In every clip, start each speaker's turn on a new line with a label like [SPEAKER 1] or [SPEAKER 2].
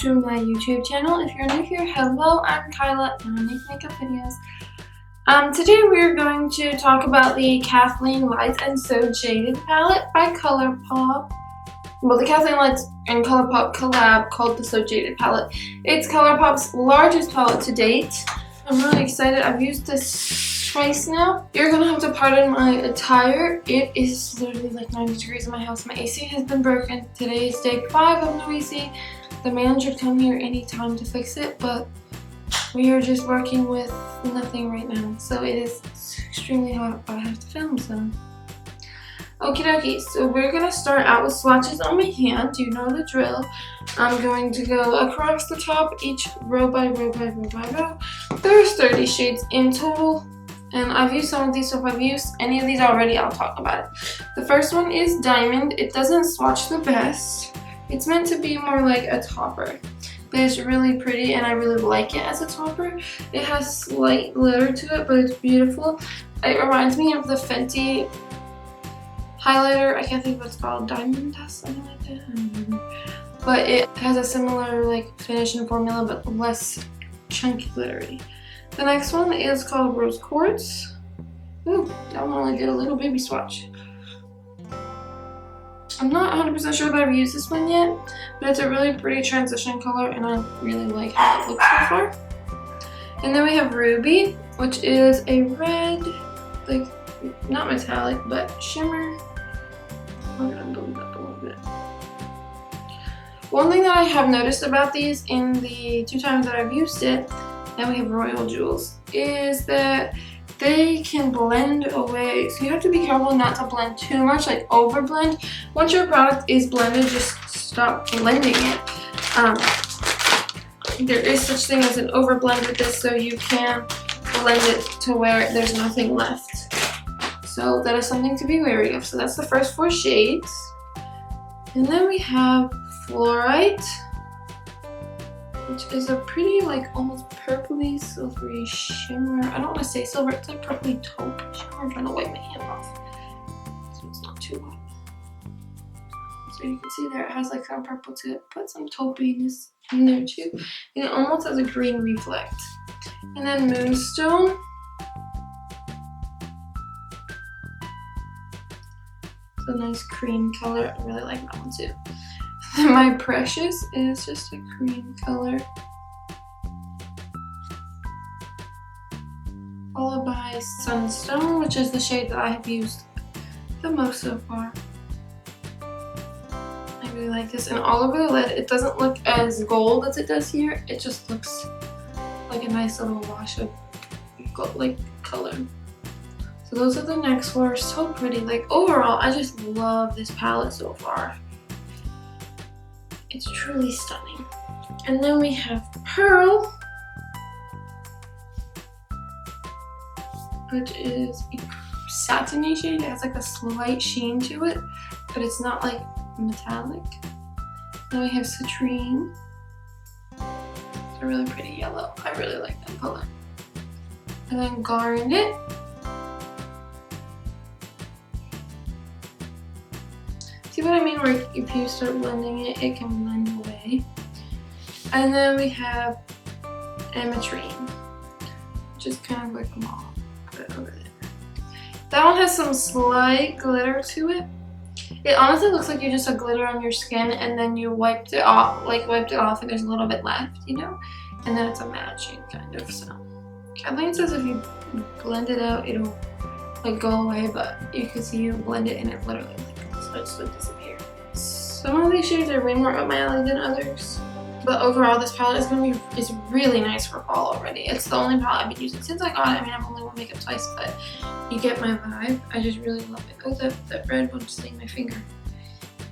[SPEAKER 1] to my YouTube channel. If you're new here, hello, I'm Kyla and I make makeup videos. Today we're going to talk about the Kathleen Lights and So Jaded palette by ColourPop. Well, the Kathleen Lights and ColourPop collab called the So Jaded palette. It's ColourPop's largest palette to date. I'm really excited. I've used this twice now. You're gonna have to pardon my attire. It is literally like 90 degrees in my house. My AC has been broken. Today is day 5 of no AC. The man should come here anytime to fix it, but we are just working with nothing right now. So it is extremely hot, but I have to film some. Okie dokie, so we're gonna start out with swatches on my hand. You know the drill. I'm going to go across the top, each row by row by row by row. There's 30 shades in total, and I've used some of these, so if I've used any of these already, I'll talk about it. The first one is Diamond. It doesn't swatch the best. It's meant to be more like a topper, but it's really pretty and I really like it as a topper. It has slight glitter to it, but it's beautiful. It reminds me of the Fenty highlighter. I can't think what it's called, Diamond Dust, something like that. I don't remember. But it has a similar like finish and formula, but less chunky glittery. The next one is called Rose Quartz. Ooh, that one only did a little baby swatch. I'm not 100% sure that I've used this one yet, but it's a really pretty transition color and I really like how it looks so far. And then we have Ruby, which is a red, like not metallic, but shimmer. I'm gonna build it up a little bit. One thing that I have noticed about these in the 2 times that I've used it, and we have Royal Jewels, is that they can blend away. So you have to be careful not to blend too much, like over blend. Once your product is blended, just stop blending it. There is such thing as an over blend with this, so you can blend it to where there's nothing left. So that is something to be wary of. So that's the first 4 shades. And then we have Fluorite, which is a pretty like almost purpley silvery shimmer. I don't want to say silver, it's like purpley taupe shimmer. I'm trying to wipe my hand off so it's not too wet. So you can see there it has like some purple to it, but some taupiness in there too. And it almost has a green reflect. And then Moonstone. It's a nice cream color. I really like that one too. Then My Precious is just a cream color, followed by Sunstone, which is the shade that I have used the most so far. I really like this, and all over the lid it doesn't look as gold as it does here. It just looks like a nice little wash of gold, like color. So those are the next 4. So pretty. Like overall, I just love this palette so far. It's truly stunning. And then we have Pearl, which is a satiny shade. It has like a slight sheen to it, but it's not like metallic. Then we have Citrine. It's a really pretty yellow. I really like that color. And then Garnet. See what I mean? Where if you start blending it, it can blend away. And then we have Ametrine, which is kind of like mauve. Put it over there. That one has some slight glitter to it. It honestly looks like you just had glitter on your skin and then you wiped it off, and there's a little bit left, you know? And then it's a matching kind of. So Kathleen says if you blend it out, it'll like go away, but you can see you blend it and it literally starts to disappear. Some of these shades are way more up my alley than others, but overall this palette is really nice for fall already. It's the only palette I've been using since I got it. I mean, I've only worn makeup twice, but you get my vibe. I just really love it. Oh, that red one just staying my finger,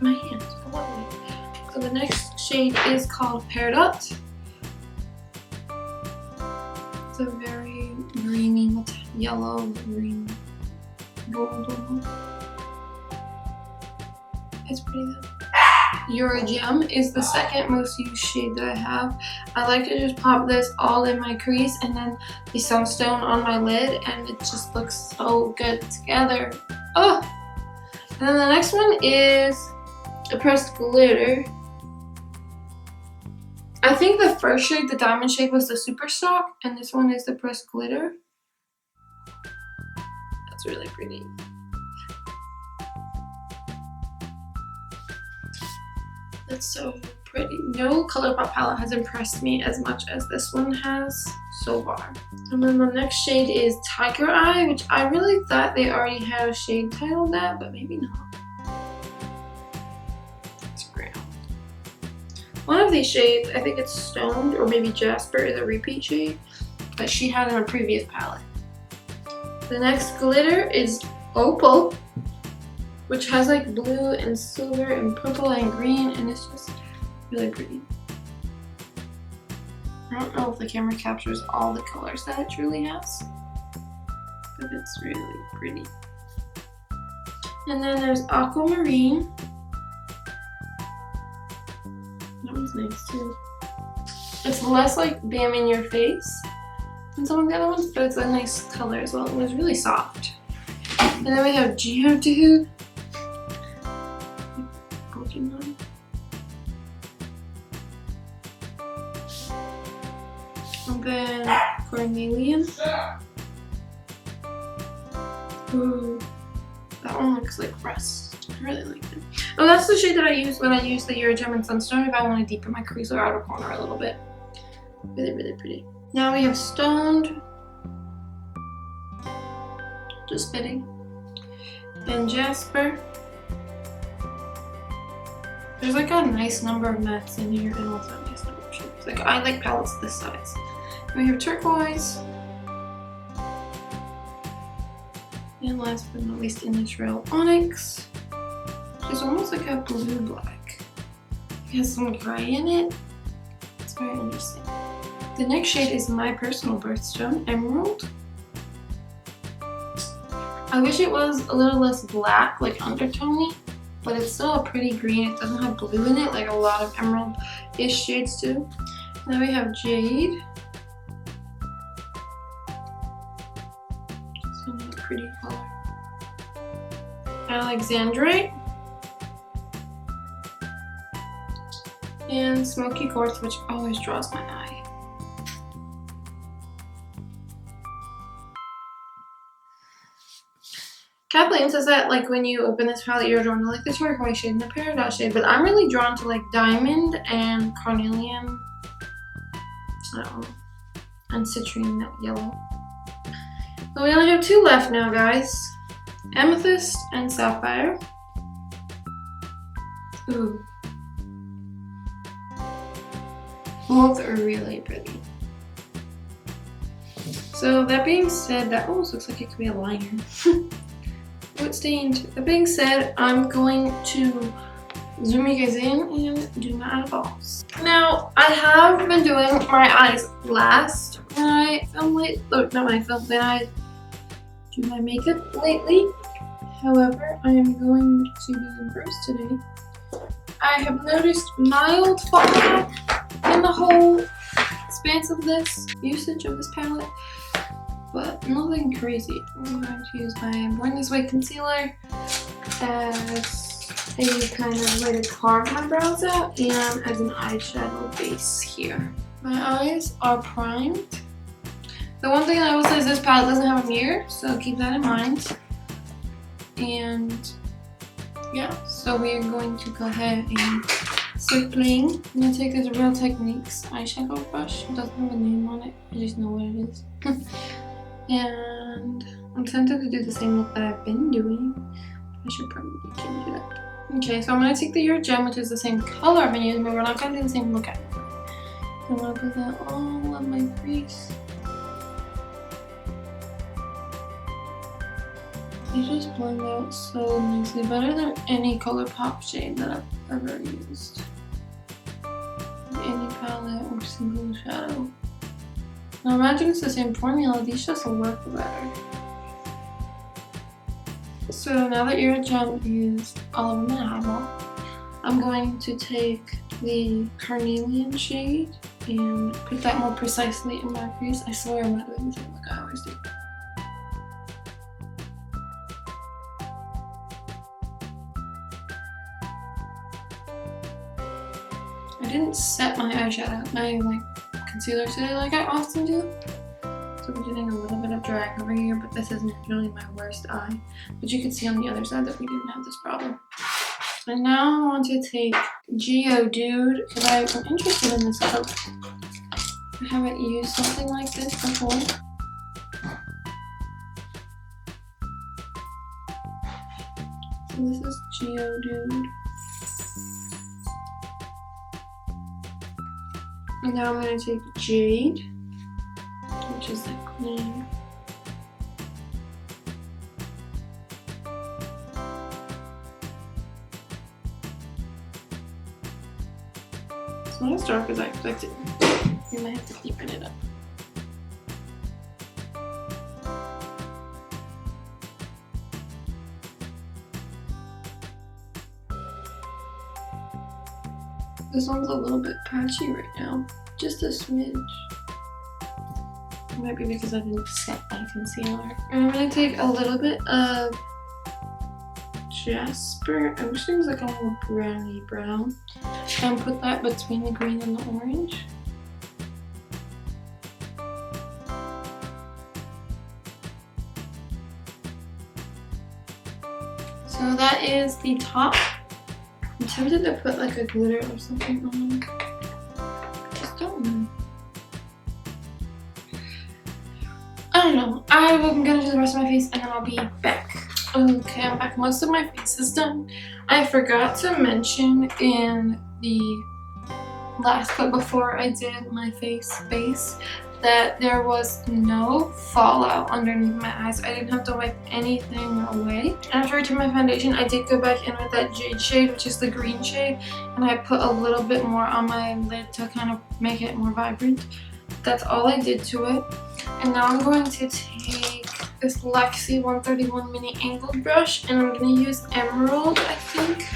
[SPEAKER 1] my hand. I love it. So the next shade is called Peridot. It's a very dreamy yellow, green, gold almost. It's pretty though. Eurogem is the second most used shade that I have. I like to just pop this all in my crease and then the sunstone on my lid, and it just looks so good together. Oh! And then the next one is a pressed glitter. I think the first shade, the diamond shade, was the Super Stock, and this one is the Pressed Glitter. That's really pretty. That's so pretty. No ColourPop palette has impressed me as much as this one has so far. And then the next shade is Tiger Eye, which I really thought they already had a shade titled that, but maybe not. It's brown. One of these shades, I think it's Stoned or maybe Jasper, is a repeat shade, but she had in a previous palette. The next glitter is Opal, which has like blue and silver and purple and green, and it's just really pretty. I don't know if the camera captures all the colors that it truly has, but it's really pretty. And then there's Aquamarine. That one's nice too. It's less like bam in your face than some of the other ones, but it's a nice color as well. It was really soft. And then we have JADED. Pokemon. And then Cornelian. Ooh, that one looks like rust. I really like it. Oh, that's the shade that I use when I use the Eurogem and Sunstone if I want to deepen my crease or outer corner a little bit. Really, really pretty. Now we have Stoned. Just fitting. Then Jasper. There's like a nice number of mattes in here and also a nice number of shades. Like, I like palettes this size. And we have Turquoise. And last but not least in this row, Onyx. It's almost like a blue black. It has some gray in it. It's very interesting. The next shade is my personal birthstone, Emerald. I wish it was a little less black, like undertone-y, but it's still a pretty green. It doesn't have blue in it like a lot of emerald-ish shades do. And then we have Jade. It's another pretty color. Alexandrite. And Smoky Quartz, which always draws my eye. Kathleen says that like when you open this palette, you're drawn to like the turquoise shade and the peridot shade, but I'm really drawn to like diamond and carnelian, I don't know, and citrine yellow. But we only have two left now, guys. Amethyst and Sapphire. Ooh. Both are really pretty. So that being said, that almost looks like it could be a liner. What stained? That being said, I'm going to zoom you guys in and do my eyeballs. Now, I have been doing my eyes last when I film late, not when I film, when I do my makeup lately. However, I am going to do them first today. I have noticed mild fall in the whole expanse of this usage of this palette, but nothing crazy. I'm going to use my Born This Way concealer as a kind of way to carve my brows out and as an eyeshadow base here. My eyes are primed. The one thing I will say is this palette doesn't have a mirror, so keep that in mind. And yeah, so we are going to go ahead and start playing. I'm going to take this Real Techniques eyeshadow brush. It doesn't have a name on it, I just know what it is. And I'm tempted to do the same look that I've been doing. I should probably change it up. Okay, so I'm going to take the Eurogem, which is the same color I've been using, but we're not going to do the same look at it. I'm going to put that all on my crease. They just blend out so nicely, better than any ColourPop shade that I've ever used. Any palette or single shadow. Now imagine it's the same formula, these just work better. So now that Eurogem is all over my eyeball, I'm going to take the Carnelian shade and put that more precisely in my crease. I swear I'm not doing the same look I always do. didn't set my eyeshadow, my concealer today like I often do. So we're getting a little bit of drag over here, but this is naturally my worst eye. But you can see on the other side that we didn't have this problem. And now I want to take Geodude because I'm interested in this color. I haven't used something like this before. So this is Geodude. And now I'm going to take Jade, which is the green. It's not as dark as I expected. You might have to deepen it up. This one's a little bit patchy right now, just a smidge. It might be because I didn't set my concealer. And I'm gonna take a little bit of Jasper. I wish there was like a little browny brown. And put that between the green and the orange. So that is the top. I'm tempted to put like a glitter or something on. Just don't know. I don't know. I'm gonna do the rest of my face and then I'll be back. Okay, I'm back. Most of my face is done. I forgot to mention in the last clip before I did my face base that there was no fallout underneath my eyes. I didn't have to wipe anything away. After I took my foundation, I did go back in with that Jade shade, which is the green shade, and I put a little bit more on my lid to kind of make it more vibrant. That's all I did to it. And now I'm going to take this Lexi 131 mini angled brush, and I'm going to use Emerald, I think.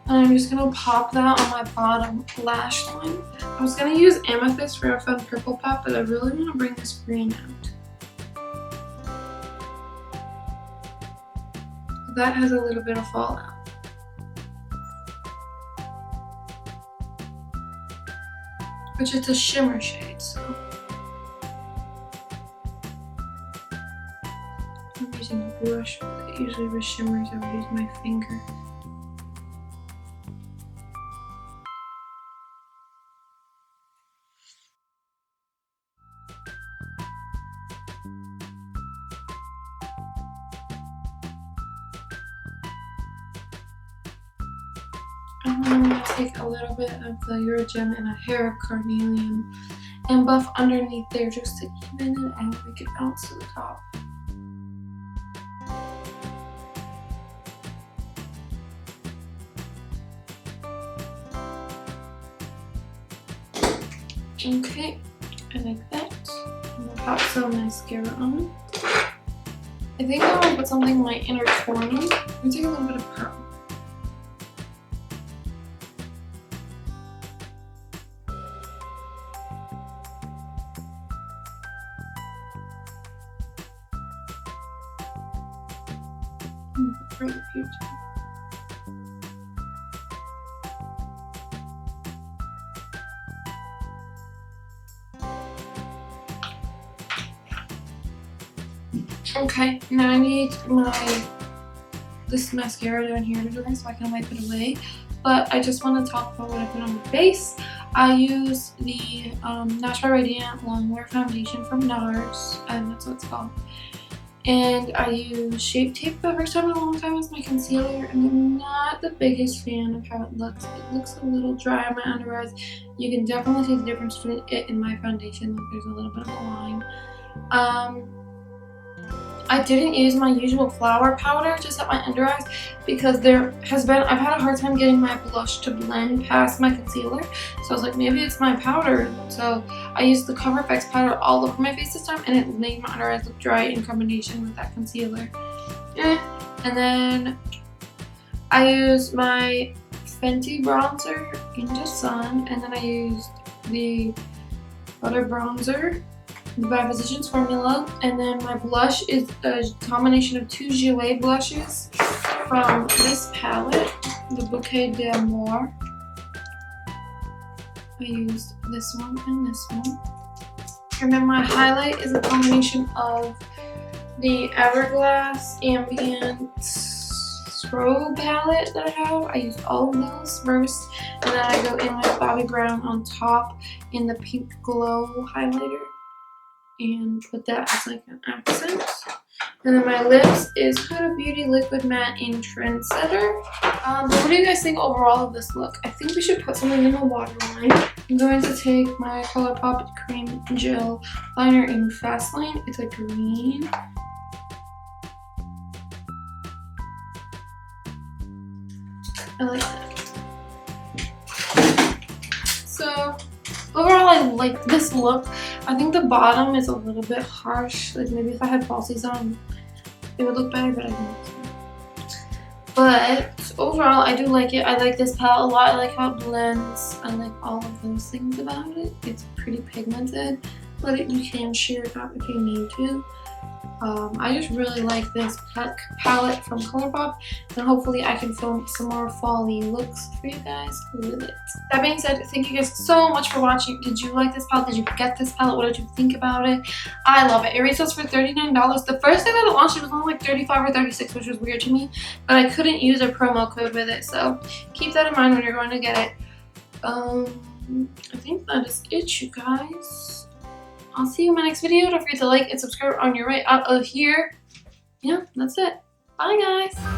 [SPEAKER 1] And I'm just going to pop that on my bottom lash line. I was going to use Amethyst for a fun purple pop, but I really want to bring this green out. That has a little bit of fallout. Which is a shimmer shade, so. I'm using a brush, but usually with shimmers I would use my finger. And then I'm going to take a little bit of the Eurogem and a hair of carnelian and buff underneath there just to even it out, make it bounce to the top. Okay, I like that. I'm going to pop some mascara on. I think I want to put something in my inner corner. I'm going to take a little bit of pearl. For the future. Okay, now I need this mascara down here to dry so I can wipe it away. But I just want to talk about what I put on my face. I use the Natural Radiant Longwear Foundation from NARS, and that's what it's called. And I use Shape Tape the first time in a long time as my concealer, and I'm not the biggest fan of how it looks. It looks a little dry on my under eyes. You can definitely see the difference between it and my foundation. Like there's a little bit of a line. I didn't use my usual flower powder to set my under eyes because I've had a hard time getting my blush to blend past my concealer. So I was like, maybe it's my powder. So I used the Cover FX powder all over my face this time, and it made my under eyes look dry in combination with that concealer. And then I used my Fenty bronzer into Sun, and then I used the Butter bronzer by Physicians Formula, and then my blush is a combination of two Jouer blushes from this palette, the Bouquet d'Amour. I used this one and this one. And then my highlight is a combination of the Hourglass Ambient Strobe palette that I have. I used all of those first, and then I go in with Bobbi Brown on top in the Pink Glow highlighter and put that as like an accent. And then my lips is Huda Beauty Liquid Matte in Trendsetter. But what do you guys think overall of this look? I think we should put something in the waterline. I'm going to take my ColourPop Cream Gel Liner in Fast Lane. It's a green. I like that. So overall, I like this look. I think the bottom is a little bit harsh. Like maybe if I had falsies on, it would look better, but I don't. But overall, I do like it. I like this palette a lot. I like how it blends. I like all of those things about it. It's pretty pigmented, but you can sheer it out if you need to. I just really like this palette from ColourPop, and hopefully I can film some more fall-y looks for you guys with it. That being said, thank you guys so much for watching. Did you like this palette? Did you get this palette? What did you think about it? I love it. It retails for $39. The first day that it launched, it was only like $35 or $36, which was weird to me, but I couldn't use a promo code with it, so keep that in mind when you're going to get it. I think that is it, you guys. I'll see you in my next video. Don't forget to like and subscribe on your way out of here. Yeah, that's it. Bye, guys.